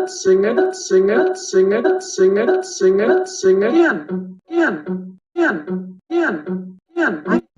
sing it, sing it, sing it, sing it, sing it, sing it again, again, again, again, again.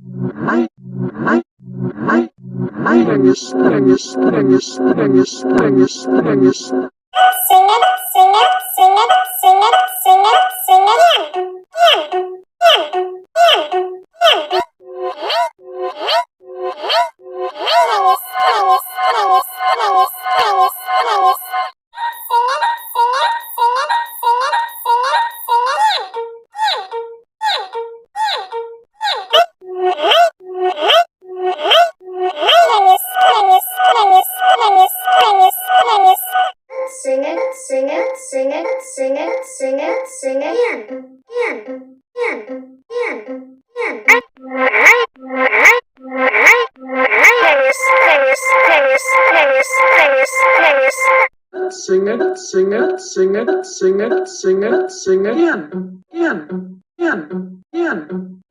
Sing it, sing it, sing it, sing it, sing it, sing it again, again, again, again. Sing it, sing it, sing it, sing it, sing it, sing it again, again, again, again,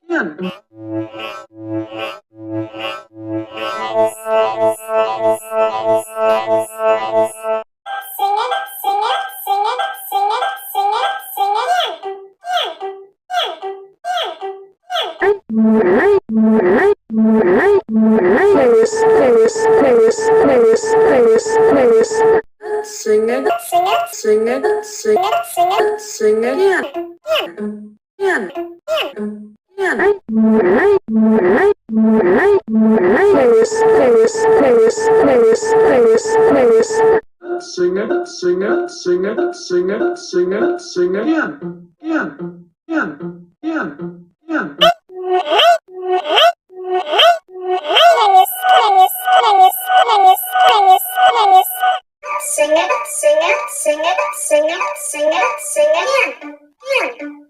again. Sing it, sing it, sing it, sing it, sing it, sing it again, again, again, again, again. Sing it, sing it, sing it, sing it, sing it, sing it again, again, again. Sing it, sing it, sing it, sing it, sing it, sing it again, again, again, again, again. Sing it, sing it, sing it, sing it, sing it, sing it again, again.